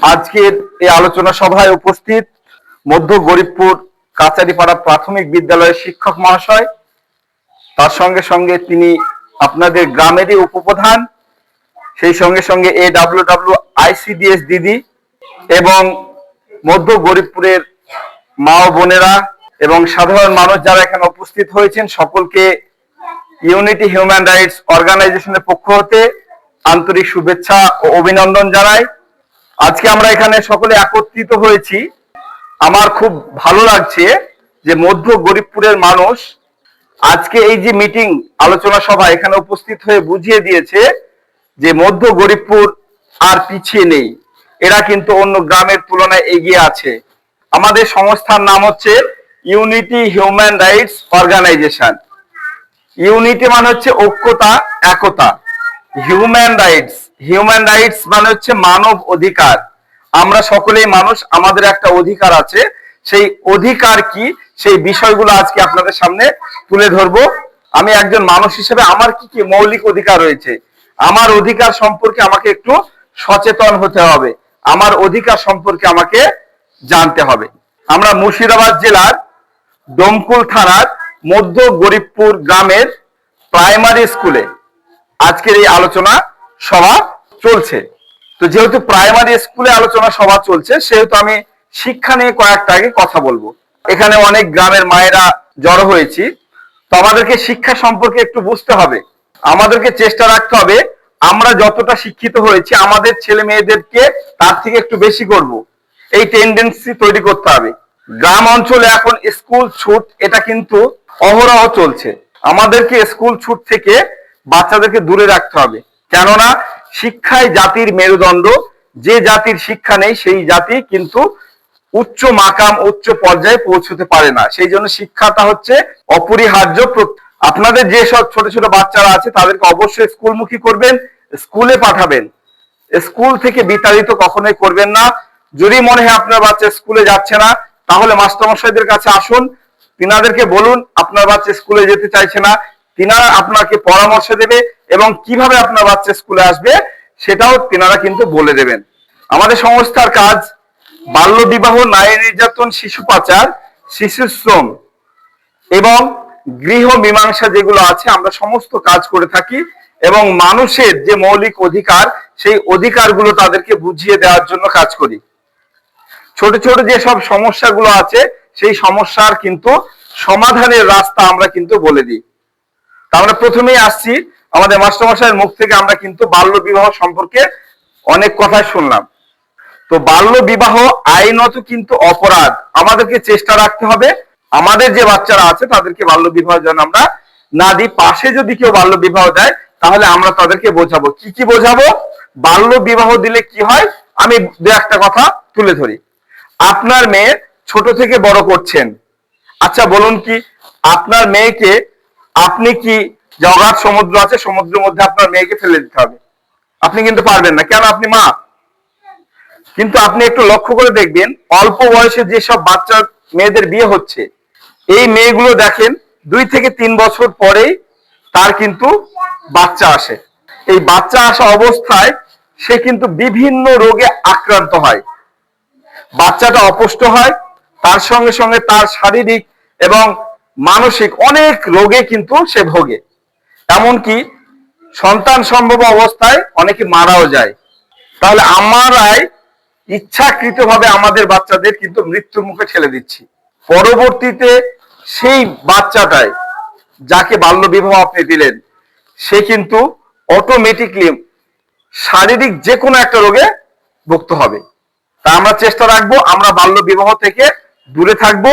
আজকের এই আলোচনা সভায় উপস্থিত মধ্য গরিবপুর কাচারিপাড়া প্রাথমিক বিদ্যালয়ের শিক্ষক মহাশয়, তার সঙ্গে সঙ্গে তিনি আপনাদের গ্রামেরই উপপ্রধান, সেই সঙ্গে সঙ্গে AWWICDS দিদি এবং মধ্য গরিবপুরের মা ও বোনেরা এবং সাধারণ মানুষ যারা এখানে উপস্থিত হয়েছেন, সকলকে ইউনিটি হিউম্যান রাইটস অর্গানাইজেশনের পক্ষ হতে আন্তরিক শুভেচ্ছা ও অভিনন্দন জানাই। আজকে আমরা এখানে সকলে একত্রিত হয়েছি। আমার খুব ভালো লাগছে যে মধ্য গরিবপুরের মানুষ আজকে এই যে মিটিং আলোচনা সভা এখানে উপস্থিত হয়ে বুঝিয়ে দিয়েছে যে মধ্য গরিবপুর আর পিছিয়ে নেই, এরা কিন্তু অন্য গ্রামের তুলনায় এগিয়ে আছে। আমাদের সংস্থার নাম হচ্ছে unity human rights organisation. Unity মানে হচ্ছে ঐক্যতা, একতা। হিউম্যান রাইটস মানে হচ্ছে মানব অধিকার। আমরা সকলেই মানুষ, আমাদের একটা অধিকার আছে। সেই অধিকার কি, সেই বিষয়গুলো আজকে আপনাদের সামনে তুলে ধরবো। আমি একজন মানুষ হিসেবে আমার কি কি মৌলিক অধিকার রয়েছে, আমার অধিকার সম্পর্কে আমাকে একটু সচেতন হতে হবে, আমার অধিকার সম্পর্কে আমাকে জানতে হবে। আমরা মুর্শিদাবাদ জেলার ডোমকুল থানার মধ্য গরিবপুর গ্রামের প্রাইমারি স্কুলে আজকের এই আলোচনা সভা চলছে। তো যেহেতু প্রাইমারি স্কুলে আলোচনা সভা চলছে, সেহেতু আমি শিক্ষা নিয়ে কয়েকটা আগে কথা বলবো। এখানে অনেক গ্রামের মায়েরা জড়ো হয়েছি, তো আমাদেরকে শিক্ষা সম্পর্কে একটু বুঝতে হবে। আমাদেরকে চেষ্টা রাখতে হবে আমরা যতটা শিক্ষিত হয়েছি আমাদের ছেলে মেয়েদেরকে তার থেকে একটু বেশি করব, এই টেন্ডেন্সি তৈরি করতে হবে। গ্রাম অঞ্চলে এখন স্কুল ছুট এটা কিন্তু অহরহ চলছে। আমাদেরকে স্কুল ছুট থেকে বাচ্চাদেরকে দূরে রাখতে হবে, কেননা শিক্ষাই জাতির মেরুদণ্ড। যে জাতির শিক্ষা নেই সেই জাতি কিন্তু উচ্চ মাকাম, উচ্চ পর্যায়ে পৌঁছতে পারে না। সেই জন্য শিক্ষাটা হচ্ছে অপরিহার্য। আপনাদের যে সব ছোট ছোট বাচ্চারা আছে তাদেরকে অবশ্যই স্কুলমুখী করবেন, স্কুলে পাঠাবেন। স্কুল থেকে বিতাড়িত কখনোই করবেন না। যদি মনে হয় আপনার বাচ্চা স্কুলে যাচ্ছে না, তাহলে মাস্টারমশাইদের কাছে আসুন, তিনাদেরকে বলুন আপনার বাচ্চা স্কুলে যেতে চাইছে না, তিনারা আপনাকে পরামর্শ দেবে এবং কিভাবে আপনার বাচ্চা স্কুলে আসবে সেটাও তিনারা কিন্তু বলে দেবেন। আমাদের সংস্থার কাজ বাল্য বিবাহ, নারী নির্যাতন, শিশু পাচার, শিশু শ্রম এবং গৃহ মীমাংসা যেগুলো আছে আমরা সমস্ত কাজ করে থাকি এবং মানুষের যে মৌলিক অধিকার সেই অধিকারগুলো তাদেরকে বুঝিয়ে দেওয়ার জন্য কাজ করি। ছোট ছোট যে সব সমস্যাগুলো আছে সেই সমস্যার কিন্তু সমাধানের রাস্তা আমরা কিন্তু বলে দিই। আমরা প্রথমেই আসছি আমাদের মাস্টারমশাইয়ের মুখ থেকে আমরা কিন্তু বাল্য বিবাহ সম্পর্কে অনেক কথাই শুনলাম। তো বাল্য বিবাহ আইনত কিন্তু অপরাধ। আমাদেরকে চেষ্টা রাখতে হবে আমাদের যে বাচ্চারা আছে তাদেরকে বাল্য বিবাহ যেন আমরা না দিই। পাশে যদি কেউ বাল্য বিবাহ দেয় তাহলে আমরা তাদেরকে বোঝাবো। কি কি বোঝাবো? বাল্য বিবাহ দিলে কি হয় আমি দু একটা কথা তুলে ধরি। আপনার মেয়ে ছোট থেকে বড় করছেন, আচ্ছা বলুন কি আপনার মেয়েকে আপনি কি যে অগাধ সমুদ্র আছে সমুদ্রের মধ্যে আপনার মেয়েকে ফেলে দিতে হবে? আপনি কিন্তু পারবেন না, কেন? আপনি মা। কিন্তু আপনি একটু লক্ষ্য করে দেখবেন অল্প বয়সে যেসব বাচ্চা মেয়েদের বিয়ে হচ্ছে, এই মেয়েগুলো দেখেন 2 থেকে 3 বছর পরেই তার কিন্তু বাচ্চা আসে। এই বাচ্চা আসা অবস্থায় সে কিন্তু বিভিন্ন রোগে আক্রান্ত হয়, বাচ্চাটা অপুষ্ট হয়, তার সঙ্গে সঙ্গে তার শারীরিক এবং মানসিক অনেক রোগে কিন্তু সে ভোগে। এমনকি সন্তান সম্ভব অবস্থায় অনেকে মারাও যায়। তাহলে আমরাই ইচ্ছাকৃতভাবে আমাদের বাচ্চাদের কিন্তু মৃত্যুর মুখে ঠেলে দিচ্ছি। পরবর্তীতে সেই বাচ্চাটাই যাকে বাল্য বিবাহ আপনি দিলেন সে কিন্তু অটোমেটিকলি শারীরিক যে কোনো একটা রোগে ভুক্ত হবে। তা আমরা চেষ্টা রাখবো আমরা বাল্য বিবাহ থেকে দূরে থাকবো।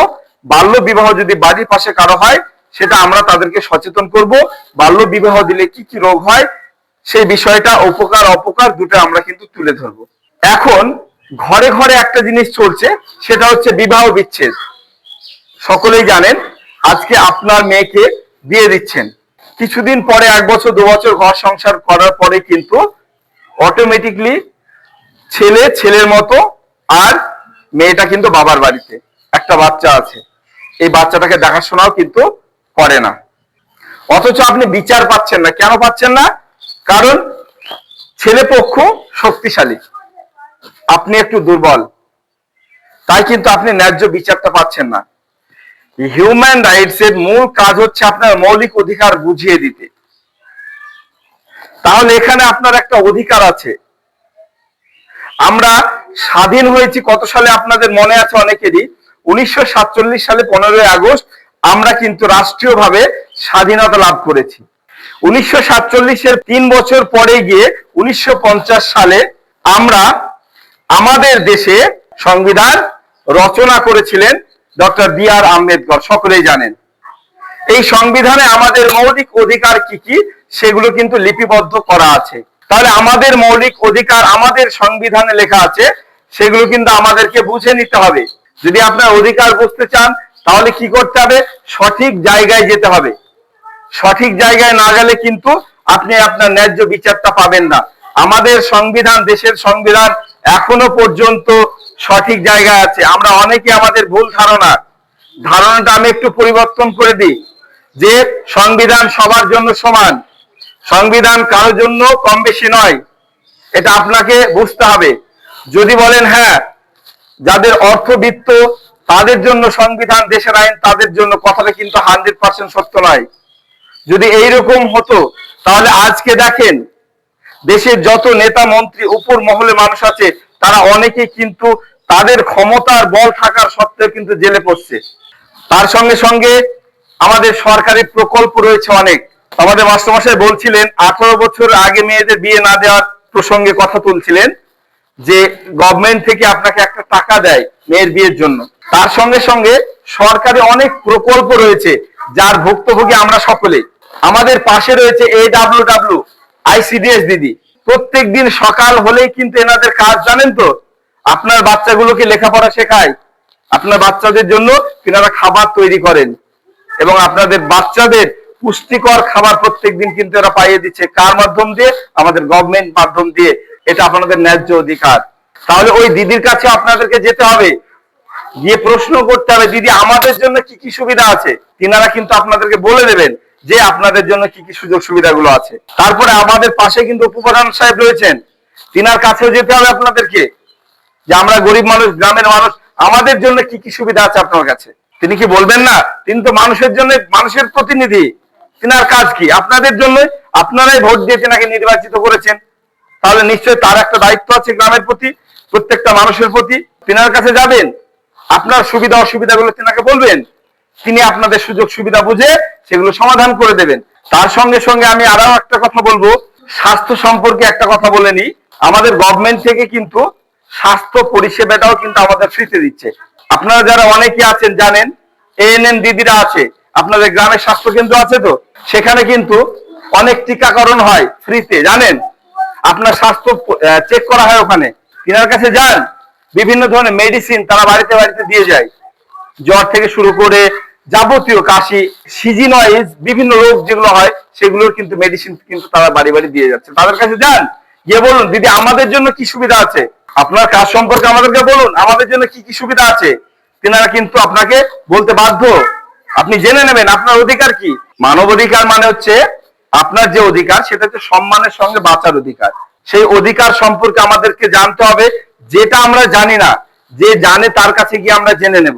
বাল্য বিবাহ যদি বাড়ির পাশে কারো হয় সেটা আমরা তাদেরকে সচেতন করব। বাল্য বিবাহ দিলে কি কি রোগ হয় সেই বিষয়টা উপকার অপকার দুটো আমরা কিন্তু তুলে ধরবো। এখন ঘরে ঘরে একটা জিনিস চলছে, সেটা হচ্ছে বিবাহ বিচ্ছেদ। সকলেই জানেন আজকে আপনার মেয়েকে বিয়ে দিচ্ছেন, কিছুদিন পরে 1 বছর 2 বছর ঘর সংসার করার পরে কিন্তু অটোমেটিকলি ছেলে ছেলের মতো আর মেয়েটা কিন্তু বাবার বাড়িতে। একটা বাচ্চা আছে, এই বাচ্চাটাকে দেখাশোনাও কিন্তু করে না, অথচ আপনি বিচার পাচ্ছেন না। কেন পাচ্ছেন না? কারণ ছেলে পক্ষ শক্তিশালী, আপনি একটু দুর্বল, তাই কিন্তু আপনি ন্যায্য বিচারটা পাচ্ছেন না। হিউম্যান রাইটস এর মূল কাজ হচ্ছে আপনার মৌলিক অধিকার বুঝিয়ে দিতে। তাহলে এখানে আপনার একটা অধিকার আছে। আমরা স্বাধীন হয়েছি কত সালে আপনাদের মনে আছে অনেকেরই? 1947 সালে 15ই আগস্ট আমরা কিন্তু রাষ্ট্রীয়ভাবে স্বাধীনতা লাভ করেছি। 1947-এর 3 বছর পরে গিয়ে 1950 সালে আমরা আমাদের দেশে সংবিধান রচনা করেছিলেন ডক্টর বি.আর. আম্বেদকর, সকলেই জানেন। এই সংবিধানে আমাদের মৌলিক অধিকার কি কি সেগুলো কিন্তু লিপিবদ্ধ করা আছে। তাহলে আমাদের মৌলিক অধিকার আমাদের সংবিধানে লেখা আছে, সেগুলো কিন্তু আমাদেরকে বুঝে নিতে হবে। যদি আপনার অধিকার বুঝতে চান তাহলে কি করতে হবে? সঠিক জায়গায় যেতে হবে। সঠিক জায়গায় না গেলে কিন্তু আপনি আপনার ন্যায্য বিচারটা পাবেন না। আমাদের সংবিধান, দেশের সংবিধান এখনো পর্যন্ত সঠিক জায়গায় আছে। আমরা অনেকে আমাদের ভুল ধারণাটা আমি একটু পরিবর্তন করে দিই, যে সংবিধান সবার জন্য সমান, সংবিধান কারোর জন্য কম বেশি নয়। এটা আপনাকে বুঝতে হবে। যদি বলেন হ্যাঁ যাদের অর্থবিত্ত তাদের জন্য সংবিধান, দেশের আইন তাদের জন্য, কথাটা কিন্তু 100% সত্য নয়। যদি এইরকম হতো তাহলে আজকে দেখেন দেশের যত নেতা মন্ত্রী উপর মহলে মানুষ আছে তারা অনেকে কিন্তু তাদের ক্ষমতার বল থাকার সত্ত্বেও কিন্তু জেলে পড়ছে। তার সঙ্গে সঙ্গে আমাদের সরকারি প্রকল্প রয়েছে অনেক। আমাদের মাস্টারমশাই বলছিলেন 18 বছর আগে মেয়েদের বিয়ে না দেওয়ার প্রসঙ্গে কথা তুলছিলেন, যে গভর্নমেন্ট থেকে আপনাকে একটা টাকা দেয় মেয়ের বিয়ের জন্য। তার সঙ্গে সঙ্গে সরকারি অনেক প্রকল্প রয়েছে যার ভুক্তভোগী আমরা সকলে। আমাদের পাশে রয়েছে AWW ICDS দিদি। প্রত্যেক দিন সকাল হলেই কিন্তু এনাদের কাজ জানেন তো, আপনার বাচ্চাগুলোকে লেখাপড়া শেখায়, আপনার বাচ্চাদের জন্য তিনারা খাবার তৈরি করেন এবং আপনাদের বাচ্চাদের পুষ্টিকর খাবার প্রত্যেকদিন কিন্তু এরা পাইয়ে দিচ্ছে। কার মাধ্যম দিয়ে? আমাদের গভর্নমেন্ট মাধ্যম দিয়ে। এটা আপনাদের ন্যায্য অধিকার। তাহলে ওই দিদির কাছে আপনাদেরকে যেতে হবে, গিয়ে প্রশ্ন করতে হবে, দিদি আমাদের জন্য কি কি সুবিধা আছে? তিনারা কিন্তু আপনাদেরকে বলে দেবেন যে আপনাদের জন্য কি কি সুযোগ সুবিধাগুলো আছে। তারপরে আমাদের পাশে কিন্তু উপপ্রধান সাহেব রয়েছেন, তিনার কাছেও যেতে হবে আপনাদেরকে, যে আমরা গরিব মানুষ, গ্রামের মানুষ, আমাদের জন্য কি কি সুবিধা আছে আপনার কাছে। তিনি কি বলবেন না? তিনি তো মানুষের জন্য, মানুষের প্রতিনিধি। তিনার কাজ কি? আপনাদের জন্য। আপনারাই ভোট দিয়ে তিনাকে নির্বাচিত করেছেন, তাহলে নিশ্চয়ই তার একটা দায়িত্ব আছে গ্রামের প্রতি, প্রত্যেকটা মানুষের প্রতি। তিনার কাছে যাবেন, আপনার সুবিধা অসুবিধাগুলো তিনাকে বলবেন, তিনি আপনাদের সুযোগ সুবিধা বুঝে সেগুলো সমাধান করে দেবেন। তার সঙ্গে সঙ্গে আমি আরো একটা কথা বলবো, স্বাস্থ্য সম্পর্কে একটা কথা বলে নিই। আমাদের গভর্নমেন্ট থেকে কিন্তু স্বাস্থ্য পরিষেবাটাও কিন্তু আমাদের ফ্রিতে দিচ্ছে। আপনারা যারা অনেকে আছেন জানেন, ANM দিদিরা আছে, আপনাদের গ্রামের স্বাস্থ্য কেন্দ্র আছে তো, সেখানে কিন্তু অনেক টিকাকরণ হয় ফ্রিতে, জানেন? আপনার স্বাস্থ্য চেক করা হয় ওখানে। তিনার কাছে যান, বিভিন্ন ধরনের মেডিসিন তারা বাড়িতে বাড়িতে দিয়ে যায়। জ্বর থেকে শুরু করে যাবতীয় কাশি, সিজনওয়াইজ বিভিন্ন রোগ যেগুলো হয় সেগুলোর কিন্তু মেডিসিন কিন্তু তারা বাড়ি বাড়ি দিয়ে যাচ্ছে। তাদের কাছে যান, গিয়ে বলুন দিদি আমাদের জন্য কি সুবিধা আছে, আপনার কাজ সম্পর্কে আমাদেরকে বলুন, আমাদের জন্য কি কি সুবিধা আছে। তিনারা কিন্তু আপনাকে বলতে বাধ্য। আপনি জেনে নেবেন আপনার অধিকার কি। মানব অধিকার মানে হচ্ছে আপনার যে অধিকার সেটা হচ্ছে সম্মানের সঙ্গে বাঁচার অধিকার। সেই অধিকার সম্পর্কে আমাদেরকে জানতে হবে, যেটা আমরা জানি না, যে জানে তার কাছে গিয়ে আমরা জেনে নেব।